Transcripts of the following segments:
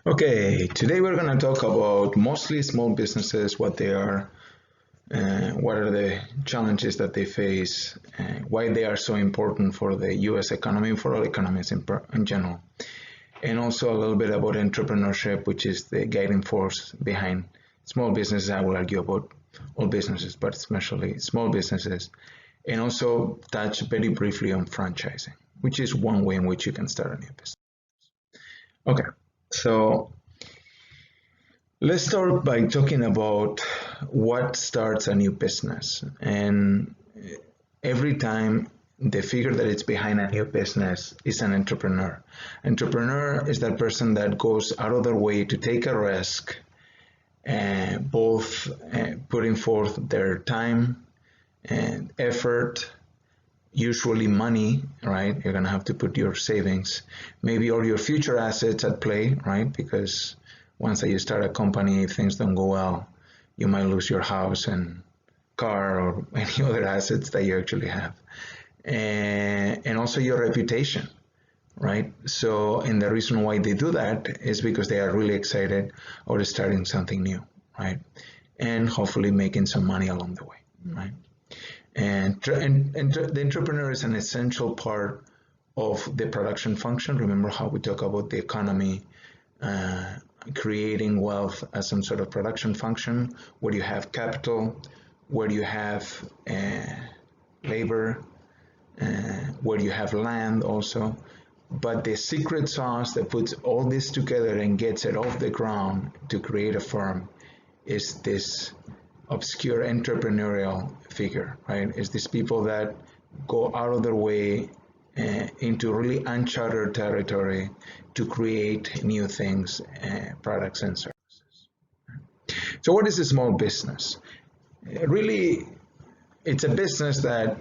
Okay, today we're going to talk about mostly small businesses, what they are, what are the challenges that they face, why they are so important for the US economy, for all economies in general, and also a little bit about entrepreneurship, which is the guiding force behind small businesses. I will argue about all businesses, but especially small businesses, and also touch very briefly on franchising, which is one way in which you can start a new business. Okay, so let's start by talking about what starts a new business. And every time the figure that is behind a new business is an entrepreneur. Entrepreneur is that person that goes out of their way to take a risk, both putting forth their time and effort, usually money, right? You're gonna have to put your savings, maybe all your future assets at play, right? Because once that you start a company, if things don't go well, you might lose your house and car or any other assets that you actually have. And also your reputation, right? So, and the reason why they do that is because they are really excited or starting something new, right? And hopefully making some money along the way, right? And the entrepreneur is an essential part of the production function. Remember how we talk about the economy, creating wealth as some sort of production function, where you have capital, where you have labor, where you have land also. But the secret sauce that puts all this together and gets it off the ground to create a firm is this obscure entrepreneurial figure, right? It's these people that go out of their way into really uncharted territory to create new things, products and services. So what is a small business? Really, it's a business that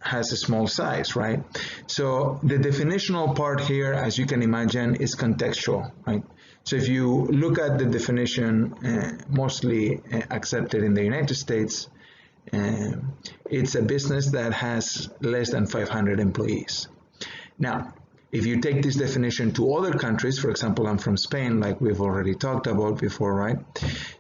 has a small size, right? So the definitional part here, as you can imagine, is contextual, right? So if you look at the definition mostly accepted in the United States, it's a business that has less than 500 employees. Now, if you take this definition to other countries, for example, I'm from Spain, like we've already talked about before, right?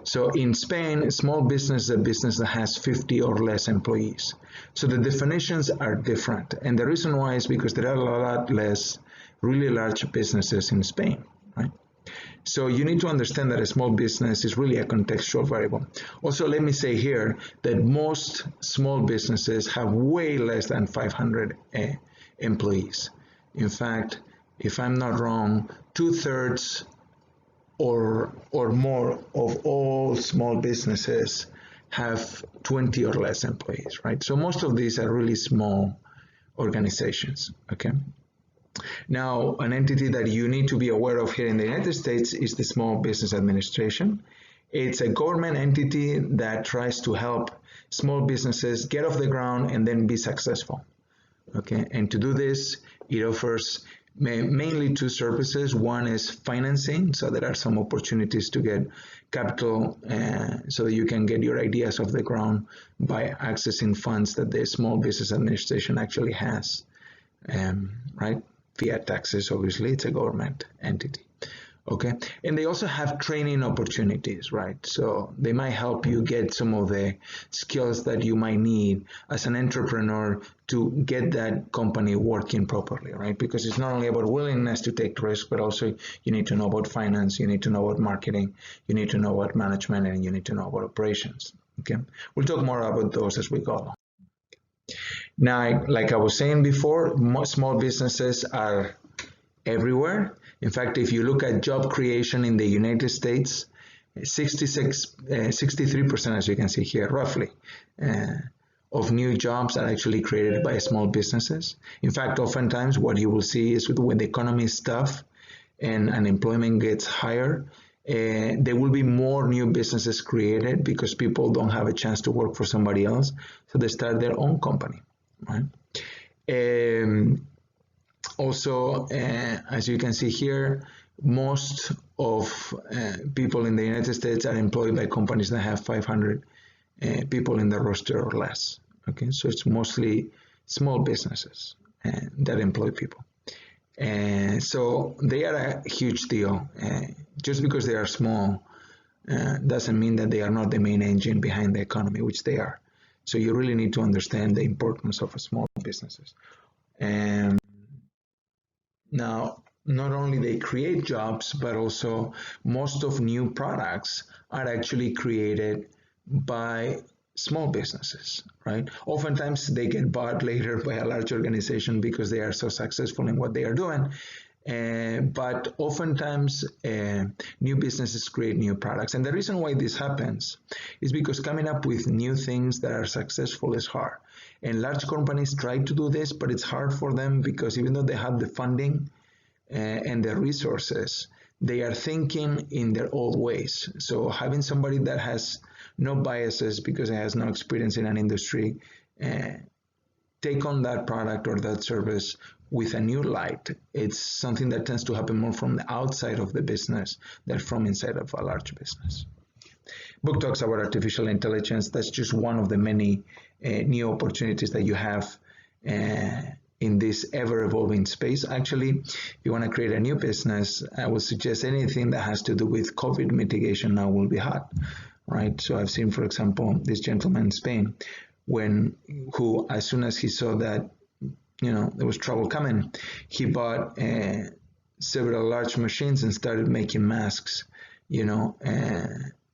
So in Spain, a small business is a business that has 50 or less employees. So the definitions are different. And the reason why is because there are a lot less really large businesses in Spain, right? So you need to understand that a small business is really a contextual variable. Also, let me say here that most small businesses have way less than 500 employees. In fact, if I'm not wrong, 2/3 or more of all small businesses have 20 or less employees, right? So most of these are really small organizations, okay? Now, an entity that you need to be aware of here in the United States is the Small Business Administration. It's a government entity that tries to help small businesses get off the ground and then be successful. Okay, and to do this, it offers mainly two services. One is financing, so there are some opportunities to get capital so that you can get your ideas off the ground by accessing funds that the Small Business Administration actually has, right? Via taxes, obviously, it's a government entity. Okay, and they also have training opportunities, right? So they might help you get some of the skills that you might need as an entrepreneur to get that company working properly, right? Because it's not only about willingness to take risks, but also you need to know about finance, you need to know about marketing, you need to know about management, and you need to know about operations. Okay, we'll talk more about those as we go along. Now, like I was saying before, small businesses are everywhere. In fact, if you look at job creation in the United States, 63%, as you can see here, roughly, of new jobs are actually created by small businesses. In fact, oftentimes what you will see is when the economy is tough and unemployment gets higher, there will be more new businesses created because people don't have a chance to work for somebody else, so they start their own company, right? Also, as you can see here, most of people in the United States are employed by companies that have 500 people in the roster or less. Okay, so it's mostly small businesses that employ people. And so they are a huge deal. Just because they are small doesn't mean that they are not the main engine behind the economy, which they are. So you really need to understand the importance of small businesses. And now, not only they create jobs, but also most of new products are actually created by small businesses, right? Oftentimes they get bought later by a large organization because they are so successful in what they are doing. But oftentimes new businesses create new products. And the reason why this happens is because coming up with new things that are successful is hard. And large companies try to do this, but it's hard for them because even though they have the funding and the resources, they are thinking in their old ways. So having somebody that has no biases because it has no experience in an industry take on that product or that service with a new light, it's something that tends to happen more from the outside of the business than from inside of a large business. Book talks about artificial intelligence. That's just one of the many new opportunities that you have in this ever-evolving space. Actually, if you want to create a new business, I would suggest anything that has to do with COVID mitigation now will be hot, right? So I've seen, for example, this gentleman in Spain, who, as soon as he saw that, there was trouble coming, he bought several large machines and started making masks,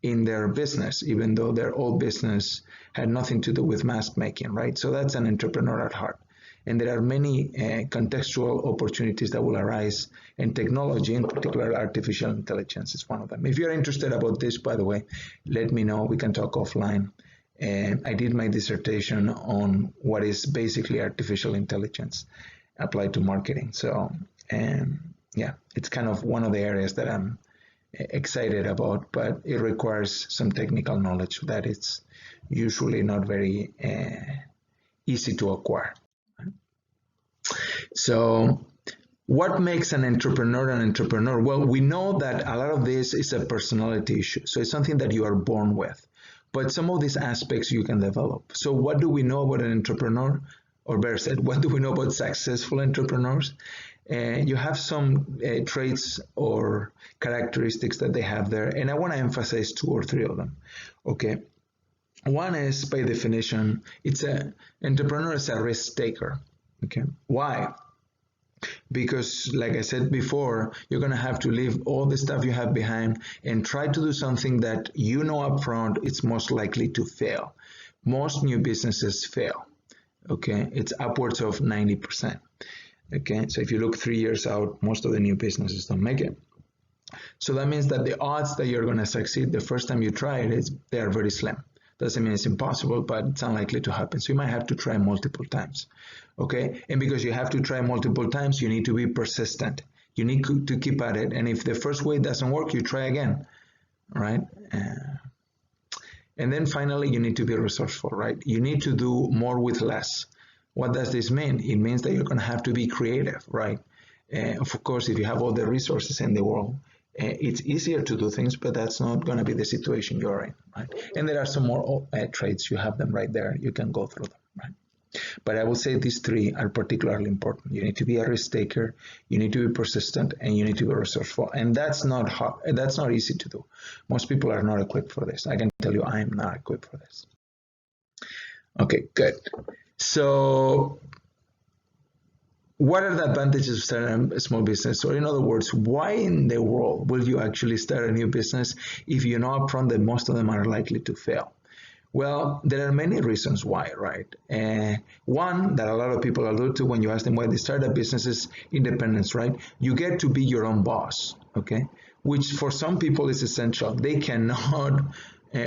in their business, even though their old business had nothing to do with mask making, right? So that's an entrepreneur at heart. And there are many contextual opportunities that will arise in technology, in particular artificial intelligence is one of them. If you're interested about this, by the way, let me know. We can talk offline. I did my dissertation on what is basically artificial intelligence applied to marketing. So, yeah, it's kind of one of the areas that I'm excited about, but it requires some technical knowledge that it's usually not very easy to acquire. So what makes an entrepreneur an entrepreneur? Well, we know that a lot of this is a personality issue. So it's something that you are born with. But some of these aspects you can develop. So what do we know about an entrepreneur? Or better said, what do we know about successful entrepreneurs? You have some traits or characteristics that they have there. And I want to emphasize 2 or 3 of them. Okay. One is, by definition, entrepreneur is a risk taker. Okay. Why? Because, like I said before, you're going to have to leave all the stuff you have behind and try to do something that up front it's most likely to fail. Most new businesses fail. Okay, it's upwards of 90%. Okay, so if you look 3 years out, most of the new businesses don't make it. So that means that the odds that you're going to succeed the first time you try it they are very slim. Doesn't mean it's impossible, but it's unlikely to happen. So you might have to try multiple times. Okay, and because you have to try multiple times, you need to be persistent. You need to keep at it. And if the first way doesn't work, you try again, right? And then finally, you need to be resourceful, right? You need to do more with less. What does this mean? It means that you're going to have to be creative, right? Of course, if you have all the resources in the world, it's easier to do things, but that's not going to be the situation you're in, right? And there are some more traits. You have them right there. You can go through them, right? But I will say these 3 are particularly important. You need to be a risk taker, you need to be persistent, and you need to be resourceful. And that's not hard. That's not easy to do. Most people are not equipped for this. I can tell you I am not equipped for this. Okay, good. So what are the advantages of starting a small business? Or in other words, why in the world will you actually start a new business if you know upfront that most of them are likely to fail? Well, there are many reasons why, right? One that a lot of people allude to when you ask them why they start a business is independence, right? You get to be your own boss, okay? Which for some people is essential. They cannot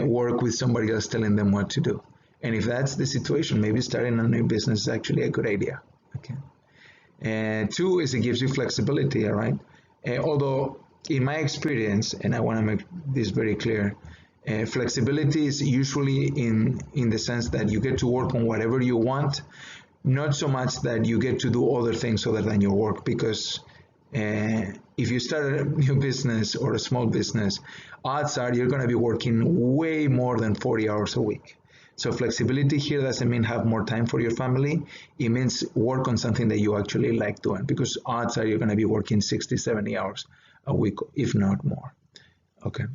work with somebody else telling them what to do. And if that's the situation, maybe starting a new business is actually a good idea, okay? 2 is it gives you flexibility, all right? Although in my experience, and I want to make this very clear, flexibility is usually in the sense that you get to work on whatever you want, not so much that you get to do other things other than your work, because if you start a new business or a small business, odds are you're going to be working way more than 40 hours a week. So flexibility here doesn't mean have more time for your family. It means work on something that you actually like doing, because odds are you're going to be working 60, 70 hours a week, if not more. Okay.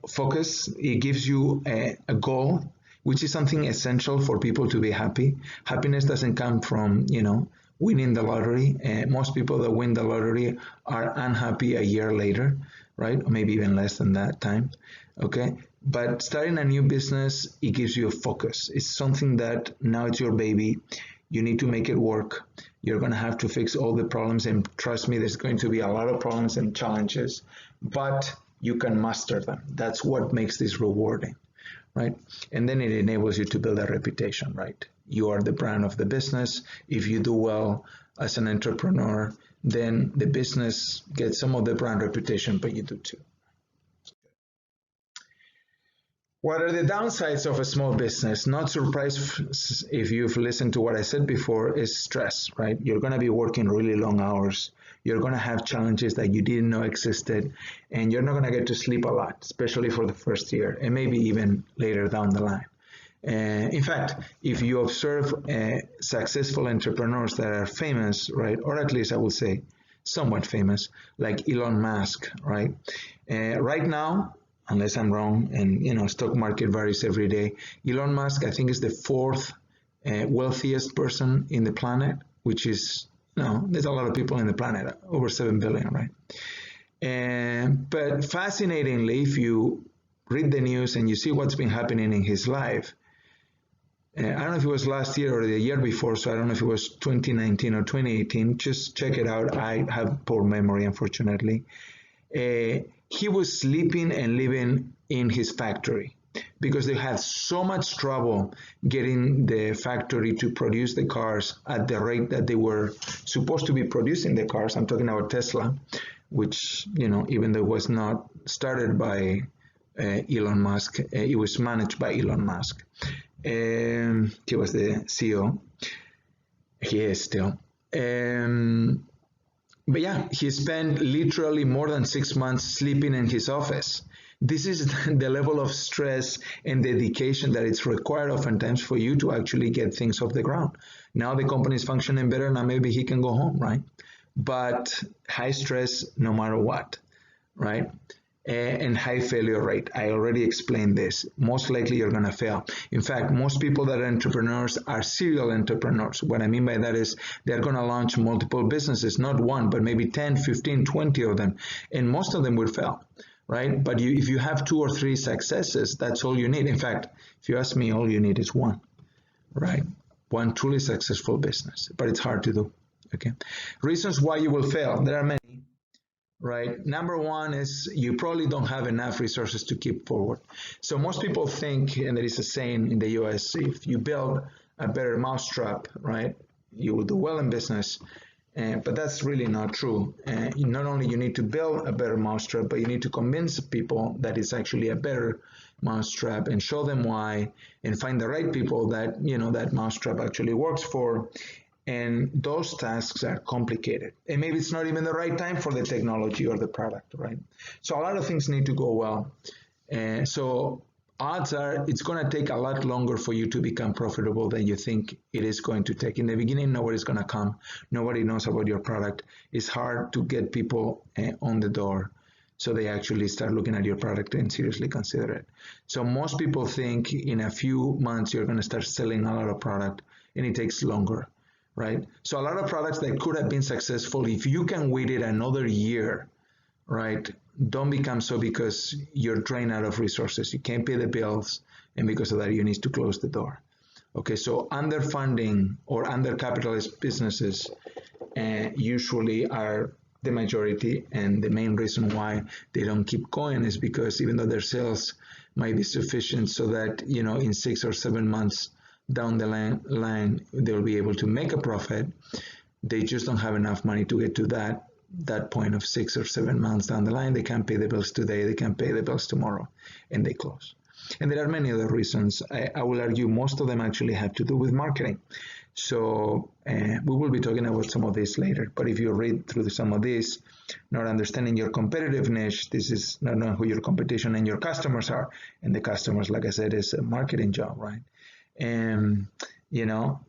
Focus, it gives you a goal, which is something essential for people to be happy. Happiness doesn't come from, winning the lottery. Most people that win the lottery are unhappy a year later, right? Or maybe even less than that time. Okay. But starting a new business, it gives you a focus. It's something that now it's your baby. You need to make it work. You're going to have to fix all the problems. And trust me, there's going to be a lot of problems and challenges, but you can master them. That's what makes this rewarding, right? And then it enables you to build a reputation, right? You are the brand of the business. If you do well as an entrepreneur, then the business gets some of the brand reputation, but you do too. What are the downsides of a small business? Not surprised if you've listened to what I said before, is stress, right? You're going to be working really long hours. You're going to have challenges that you didn't know existed, and you're not going to get to sleep a lot, especially for the first year, and maybe even later down the line. In fact, if you observe successful entrepreneurs that are famous, right, or at least I would say somewhat famous, like Elon Musk, right? Right now, unless I'm wrong, and stock market varies every day, Elon Musk, I think, is the fourth wealthiest person in the planet, which is, there's a lot of people in the planet, over 7 billion, right? But fascinatingly, if you read the news and you see what's been happening in his life, I don't know if it was last year or the year before, so I don't know if it was 2019 or 2018, just check it out. I have poor memory, unfortunately. He was sleeping and living in his factory because they had so much trouble getting the factory to produce the cars at the rate that they were supposed to be producing the cars. I'm talking about Tesla, which, even though it was not started by Elon Musk, it was managed by Elon Musk. He was the CEO. He is still. But yeah, he spent literally more than 6 months sleeping in his office. This is the level of stress and dedication that it's required oftentimes for you to actually get things off the ground. Now the company is functioning better. Now maybe he can go home, right? But high stress no matter what, right? And high failure rate. I already explained this. Most likely you're going to fail. In fact, most people that are entrepreneurs are serial entrepreneurs. What I mean by that is they're going to launch multiple businesses, not one, but maybe 10, 15, 20 of them. And most of them will fail, right? But if you have 2 or 3 successes, that's all you need. In fact, if you ask me, all you need is one, right? One truly successful business, but it's hard to do, okay? Reasons why you will fail. There are many. Right. Number one is you probably don't have enough resources to keep forward. So most people think, and there is a saying in the US, if you build a better mousetrap, right, you will do well in business. But that's really not true. Not only you need to build a better mousetrap, but you need to convince people that it's actually a better mousetrap and show them why, and find the right people that, that mousetrap actually works for. And those tasks are complicated. And maybe it's not even the right time for the technology or the product, right? So a lot of things need to go well. So odds are it's going to take a lot longer for you to become profitable than you think it is going to take. In the beginning, nobody's going to come. Nobody knows about your product. It's hard to get people on the door so they actually start looking at your product and seriously consider it. So most people think in a few months you're going to start selling a lot of product, and it takes longer. Right? So a lot of products that could have been successful, if you can wait it another year, right? Don't become so because you're drained out of resources. You can't pay the bills, and because of that, you need to close the door. Okay, so underfunding or undercapitalized businesses usually are the majority, and the main reason why they don't keep going is because even though their sales might be sufficient so that, in 6 or 7 months, down the line, they'll be able to make a profit. They just don't have enough money to get to that point of 6 or 7 months down the line. They can't pay the bills today. They can't pay the bills tomorrow, and they close. And there are many other reasons. I will argue most of them actually have to do with marketing. So we will be talking about some of this later, but if you read through some of this, not understanding your competitive niche, this is not knowing who your competition and your customers are. And the customers, like I said, is a marketing job, right? And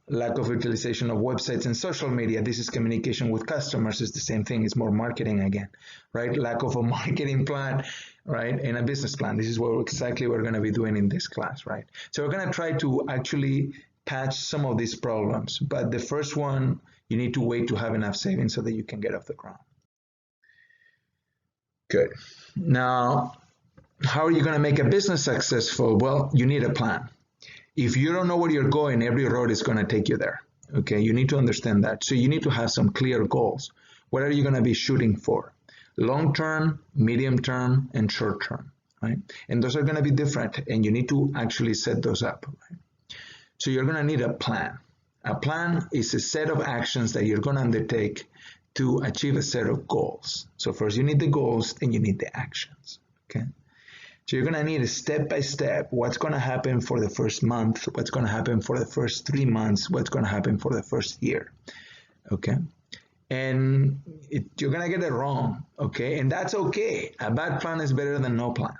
lack of utilization of websites and social media. This is communication with customers. It's the same thing. It's more marketing again, right? Lack of a marketing plan, right? And a business plan. This is what exactly we're going to be doing in this class, right? So we're going to try to actually patch some of these problems. But the first one, you need to wait to have enough savings so that you can get off the ground. Good. Now, how are you going to make a business successful? Well, you need a plan. If you don't know where you're going, every road is going to take you there. Okay, you need to understand that. So you need to have some clear goals. What are you going to be shooting for? Long term, medium term, and short term, right? And those are going to be different, and you need to actually set those up, right? So you're going to need a plan. A plan is a set of actions that you're going to undertake to achieve a set of goals. So first you need the goals, then you need the actions, okay? So you're going to need a step-by-step, what's going to happen for the first month, what's going to happen for the first 3 months, what's going to happen for the first year, okay? And you're going to get it wrong, okay? And that's okay. A bad plan is better than no plan,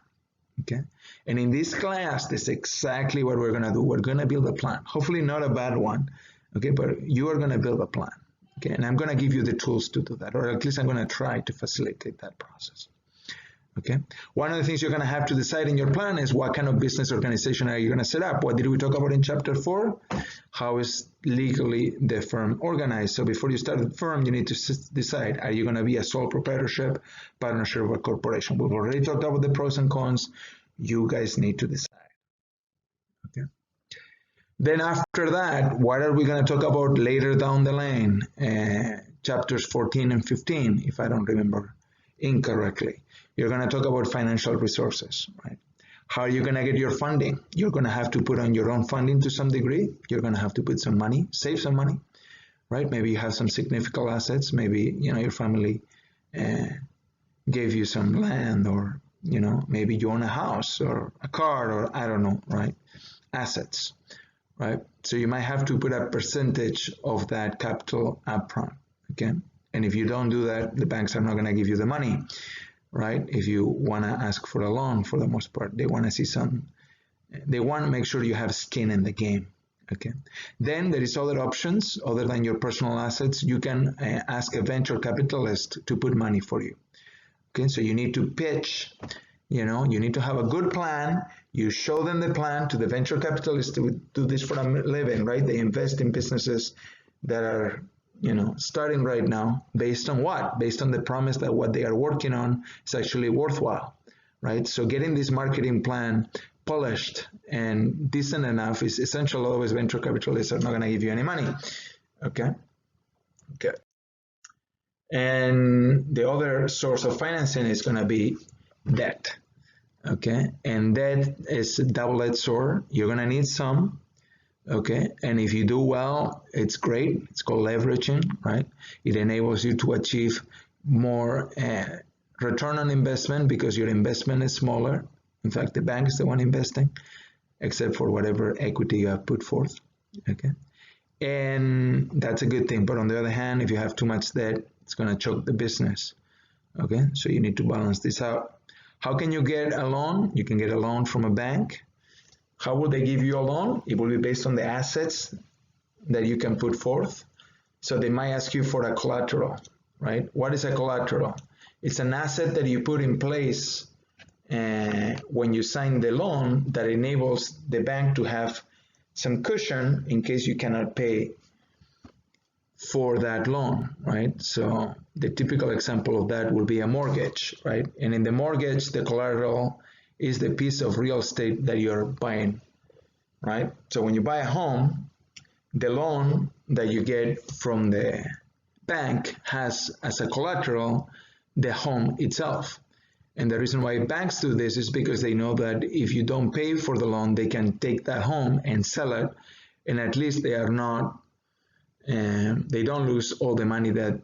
okay? And in this class, this is exactly what we're going to do. We're going to build a plan. Hopefully not a bad one, okay? But you are going to build a plan, okay? And I'm going to give you the tools to do that, or at least I'm going to try to facilitate that process. Okay. One of the things you're going to have to decide in your plan is what kind of business organization are you going to set up? What did we talk about in chapter 4? How is legally the firm organized? So before you start the firm, you need to decide, are you going to be a sole proprietorship, partnership, or corporation? We've already talked about the pros and cons. You guys need to decide. Okay. Then after that, what are we going to talk about later down the line? Chapters 14 and 15, if I don't remember incorrectly. You're going to talk about financial resources, right? How are you going to get your funding? You're going to have to put on your own funding to some degree. You're going to have to put some money, save some money, right? Maybe you have some significant assets. Maybe, your family gave you some land, or, maybe you own a house or a car, or I don't know, right? Assets, right? So you might have to put a percentage of that capital upfront, okay? And if you don't do that, the banks are not going to give you the money, right? If you want to ask for a loan, for the most part, they want to see they want to make sure you have skin in the game, okay? Then there is other options other than your personal assets. You can ask a venture capitalist to put money for you, okay? So you need to pitch, you need to have a good plan. You show them the plan to the venture capitalist to do this for a living, right? They invest in businesses that are starting right now, based on what? Based on the promise that what they are working on is actually worthwhile, right? So getting this marketing plan polished and decent enough is essential. Otherwise, venture capitalists are not going to give you any money, okay? Okay. And the other source of financing is going to be debt, okay? And debt is a double-edged sword. You're going to need some. Okay, and if you do well, it's great. It's called leveraging, right? It enables you to achieve more return on investment because your investment is smaller. In fact, the bank is the one investing, except for whatever equity you have put forth. Okay, and that's a good thing. But on the other hand, if you have too much debt, it's going to choke the business. Okay, so you need to balance this out. How can you get a loan? You can get a loan from a bank. How will they give you a loan? It will be based on the assets that you can put forth. So they might ask you for a collateral, right? What is a collateral? It's an asset that you put in place when you sign the loan that enables the bank to have some cushion in case you cannot pay for that loan, right? So the typical example of that will be a mortgage, right? And in the mortgage, the collateral is the piece of real estate that you're buying, right? So when you buy a home, the loan that you get from the bank has as a collateral the home itself. And the reason why banks do this is because they know that if you don't pay for the loan, they can take that home and sell it, and at least they are not, they don't lose all the money that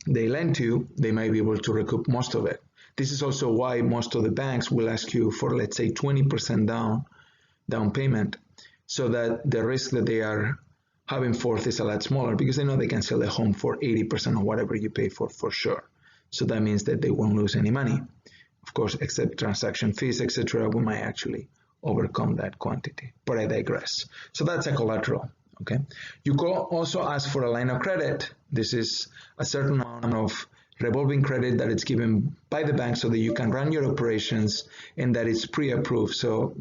they lend to you. They might be able to recoup most of it. This is also why most of the banks will ask you for, let's say, 20% down payment, so that the risk that they are having fourth is a lot smaller because they know they can sell the home for 80% of whatever you pay for sure. So that means that they won't lose any money. Of course, except transaction fees, etc., we might actually overcome that quantity, but I digress. So that's a collateral, okay? You could also ask for a line of credit. This is a certain amount of revolving credit that it's given by the bank so that you can run your operations and that it's pre-approved. So,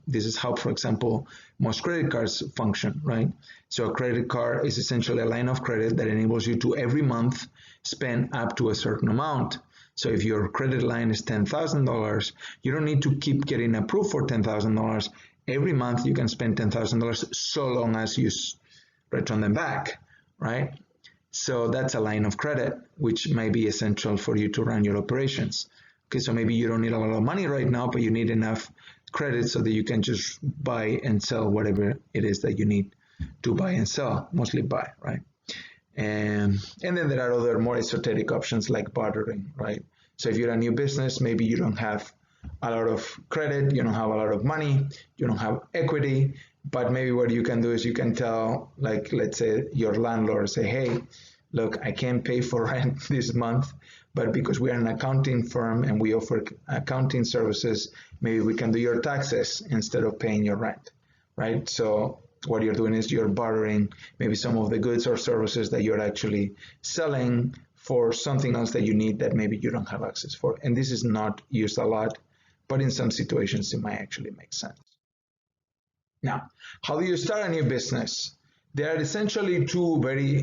this is how, for example, most credit cards function, right? So a credit card is essentially a line of credit that enables you to every month spend up to a certain amount. So if your credit line is $10,000, you don't need to keep getting approved for $10,000. Every month you can spend $10,000 so long as you return them back, right? So that's a line of credit, which may be essential for you to run your operations. Okay, so maybe you don't need a lot of money right now, but you need enough credit so that you can just buy and sell whatever it is that you need to buy and sell, mostly buy, right? And then there are other more esoteric options like bartering, right? So if you're a new business, maybe you don't have a lot of credit, you don't have a lot of money, you don't have equity, but maybe what you can do is you can tell, like, let's say your landlord, say, hey, look, I can't pay for rent this month, but because we are an accounting firm and we offer accounting services, maybe we can do your taxes instead of paying your rent, right? So what you're doing is you're bartering maybe some of the goods or services that you're actually selling for something else that you need that maybe you don't have access for. And this is not used a lot, but in some situations it might actually make sense. Now, how do you start a new business? There are essentially two very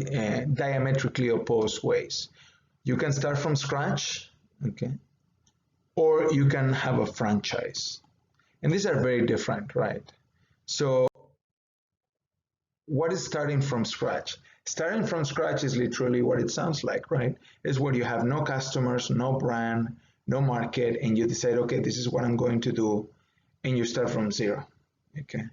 diametrically opposed ways. You can start from scratch, okay, or you can have a franchise. And these are very different, right? So what is starting from scratch? Starting from scratch is literally what it sounds like, right? It's where you have no customers, no brand, no market, and you decide, okay, this is what I'm going to do, and you start from zero, okay?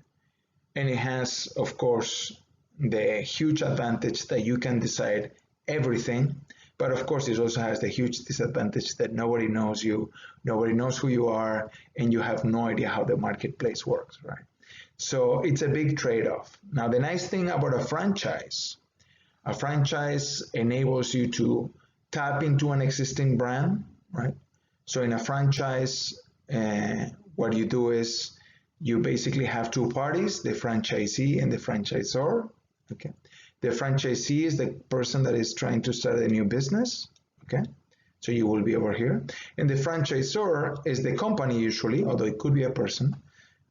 And it has, of course, the huge advantage that you can decide everything, but of course it also has the huge disadvantage that nobody knows you, nobody knows who you are, and you have no idea how the marketplace works, right? So it's a big trade-off. Now, the nice thing about a franchise enables you to tap into an existing brand, right? So in a franchise, what you do is you basically have two parties, the franchisee and the franchisor, okay? The franchisee is the person that is trying to start a new business, okay? So you will be over here. And the franchisor is the company usually, although it could be a person,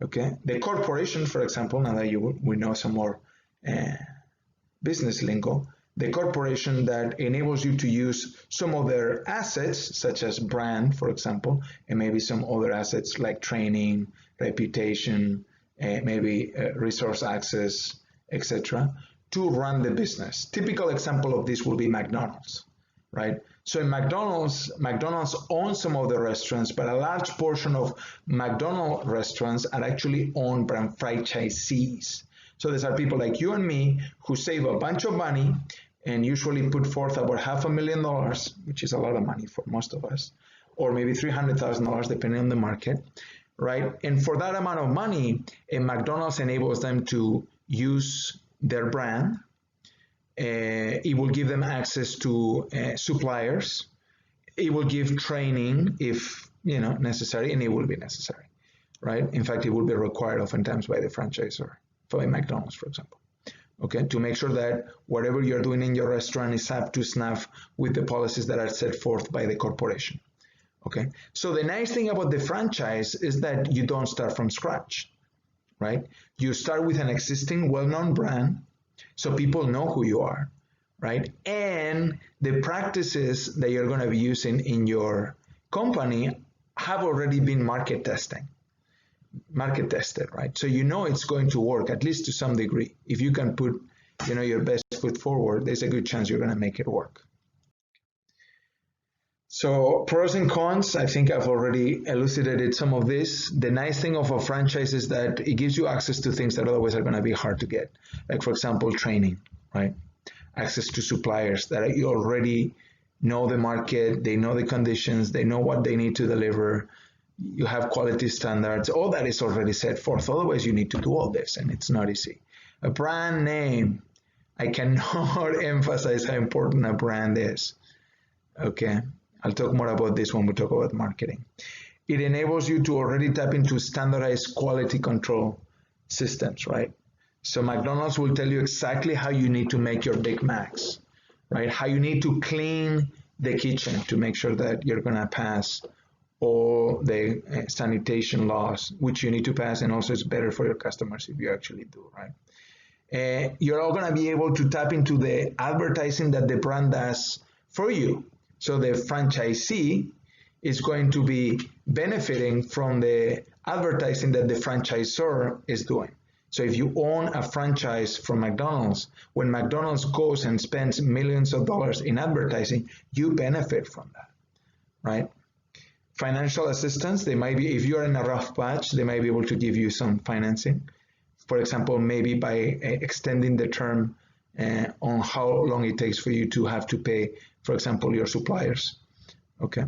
okay? The corporation, for example, now that we know some more business lingo, the corporation that enables you to use some of their assets, such as brand, for example, and maybe some other assets like training, reputation, maybe resource access, etc., to run the business. Typical example of this will be McDonald's, right? So in McDonald's owns some of the restaurants, but a large portion of McDonald's restaurants are actually owned by franchisees. So these are people like you and me who save a bunch of money and usually put forth about $500,000, which is a lot of money for most of us, or maybe $300,000 depending on the market, right? And for that amount of money, McDonald's enables them to use their brand. It will give them access to suppliers. It will give training if necessary, and it will be necessary, right? In fact, it will be required oftentimes by the franchisor, for McDonald's, for example, okay, to make sure that whatever you're doing in your restaurant is up to snuff with the policies that are set forth by the corporation, okay? So the nice thing about the franchise is that you don't start from scratch, right? You start with an existing well-known brand, so people know who you are, right? And the practices that you're going to be using in your company have already been market tested, right? So you know it's going to work, at least to some degree. If you can put, your best foot forward, there's a good chance you're going to make it work. So pros and cons, I think I've already elucidated some of this. The nice thing of a franchise is that it gives you access to things that otherwise are going to be hard to get. Like, for example, training, right? Access to suppliers that you already know the market, they know the conditions, they know what they need to deliver. You have quality standards, all that is already set forth. Otherwise, you need to do all this, and it's not easy. A brand name, I cannot emphasize how important a brand is. Okay, I'll talk more about this when we talk about marketing. It enables you to already tap into standardized quality control systems, right? So McDonald's will tell you exactly how you need to make your Big Macs, right? How you need to clean the kitchen to make sure that you're gonna pass all the sanitation laws, which you need to pass, and also it's better for your customers if you actually do, right? You're all gonna be able to tap into the advertising that the brand does for you. So the franchisee is going to be benefiting from the advertising that the franchisor is doing. So if you own a franchise from McDonald's, when McDonald's goes and spends millions of dollars in advertising, you benefit from that, right? Financial assistance, they might be, if you're in a rough patch, they might be able to give you some financing. For example, maybe by extending the term on how long it takes for you to have to pay, for example, your suppliers, okay?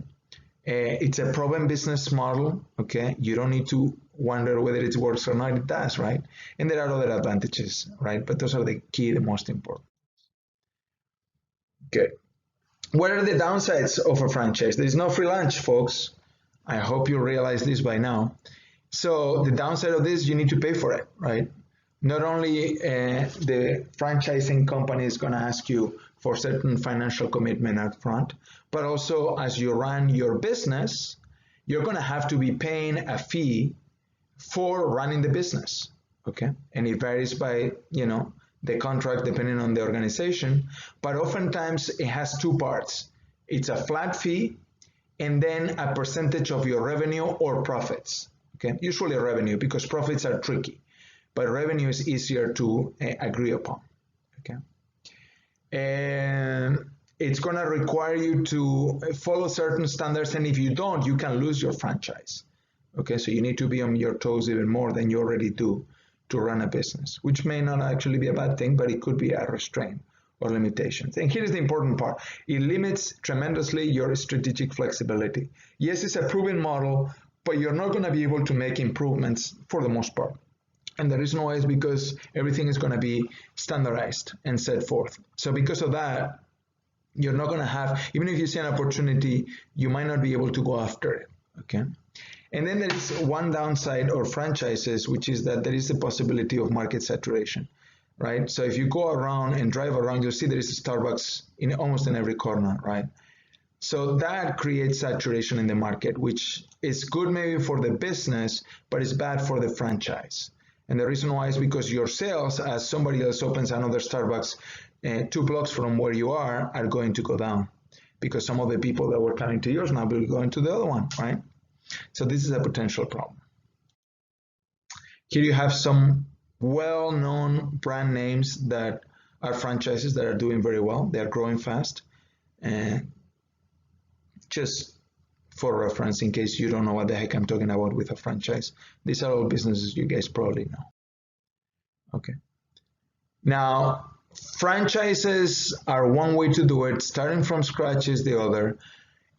It's a proven business model, okay? You don't need to wonder whether it works or not, it does, right? And there are other advantages, right? But those are the key, the most important. Okay. What are the downsides of a franchise? There is no free lunch, folks. I hope you realize this by now. So the downside of this, you need to pay for it, right? Not only the franchising company is going to ask you for certain financial commitment up front, but also as you run your business, you're going to have to be paying a fee for running the business, okay? And it varies by, the contract depending on the organization, but oftentimes it has two parts. It's a flat fee and then a percentage of your revenue or profits, okay? Usually revenue, because profits are tricky, but revenue is easier to agree upon, okay? And it's going to require you to follow certain standards, and if you don't, you can lose your franchise, okay? So you need to be on your toes even more than you already do to run a business, which may not actually be a bad thing, but it could be a restraint or limitations. And here's the important part. It limits tremendously your strategic flexibility. Yes, it's a proven model, but you're not going to be able to make improvements for the most part. And the reason why is because everything is going to be standardized and set forth. So because of that, you're not going to have, even if you see an opportunity, you might not be able to go after it, okay? And then there is one downside of franchises, which is that there is the possibility of market saturation, right? So if you go around and drive around, you'll see there is a Starbucks in almost in every corner, right? So that creates saturation in the market, which is good maybe for the business, but it's bad for the franchise. And the reason why is because your sales, as somebody else opens another Starbucks 2 blocks from where you are going to go down, because some of the people that were coming to yours now will be going to the other one, right? So this is a potential problem. Here you have some well-known brand names that are franchises that are doing very well. They are growing fast. And just for reference, in case you don't know what the heck I'm talking about with a franchise, these are all businesses you guys probably know. Okay. Now, franchises are one way to do it. Starting from scratch is the other.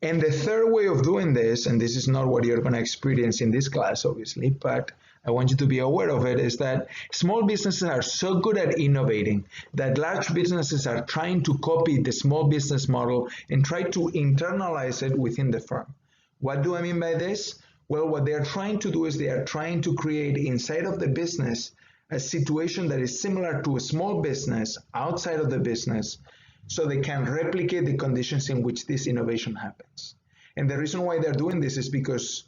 And the third way of doing this, and this is not what you're going to experience in this class, obviously, but I want you to be aware of it, is that small businesses are so good at innovating that large businesses are trying to copy the small business model and try to internalize it within the firm. What do I mean by this? Well, what they're trying to do is they are trying to create inside of the business a situation that is similar to a small business outside of the business, so they can replicate the conditions in which this innovation happens. And the reason why they're doing this is because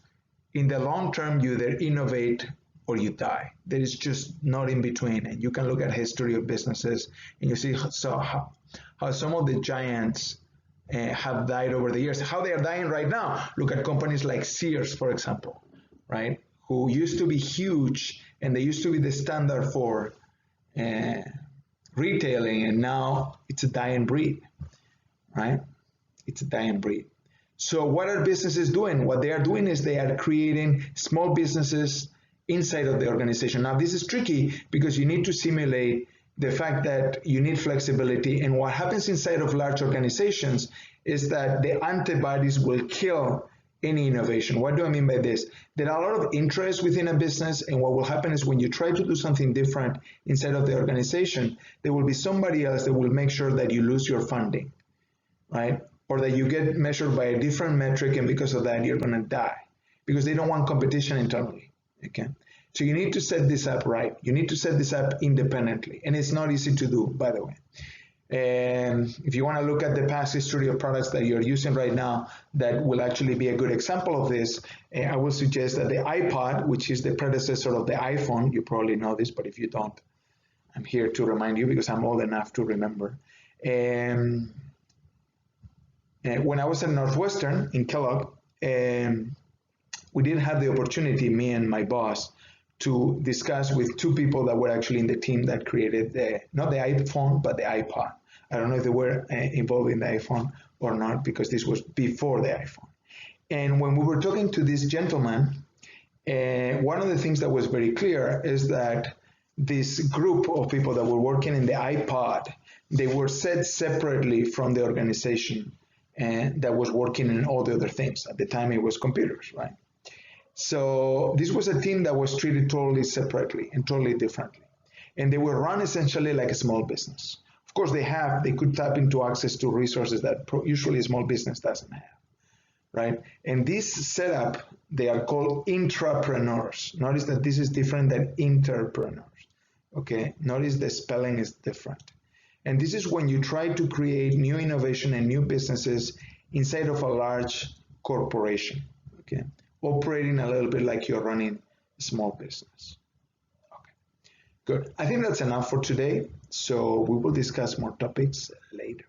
in the long term, you either innovate or you die. There is just not in between. And you can look at history of businesses and you see how some of the giants have died over the years, how they are dying right now. Look at companies like Sears, for example, right? Who used to be huge and they used to be the standard for retailing, and now it's a dying breed, right? It's a dying breed. So what are businesses doing? What they are doing is they are creating small businesses inside of the organization. Now, this is tricky because you need to simulate the fact that you need flexibility, and what happens inside of large organizations is that the antibodies will kill any innovation. What do I mean by this? There are a lot of interest within a business, and what will happen is when you try to do something different inside of the organization, there will be somebody else that will make sure that you lose your funding, right? Or that you get measured by a different metric, and because of that, you're going to die because they don't want competition internally, okay? So you need to set this up right. You need to set this up independently, and it's not easy to do, by the way. And if you want to look at the past history of products that you're using right now that will actually be a good example of this, I will suggest that the iPod, which is the predecessor of the iPhone, you probably know this, but if you don't, I'm here to remind you because I'm old enough to remember. When I was at Northwestern in Kellogg, we did have the opportunity, me and my boss, to discuss with two people that were actually in the team that created not the iPhone, but the iPod. I don't know if they were involved in the iPhone or not, because this was before the iPhone. And when we were talking to this gentleman, one of the things that was very clear is that this group of people that were working in the iPod, they were set separately from the organization that was working in all the other things. At the time, it was computers, right? So this was a team that was treated totally separately and totally differently. And they were run essentially like a small business. Of course, they could tap into access to resources that usually a small business doesn't have, right? And this setup, they are called intrapreneurs. Notice that this is different than entrepreneurs, okay? Notice the spelling is different. And this is when you try to create new innovation and new businesses inside of a large corporation, okay? Operating a little bit like you're running a small business. Okay, good. I think that's enough for today. So we will discuss more topics later.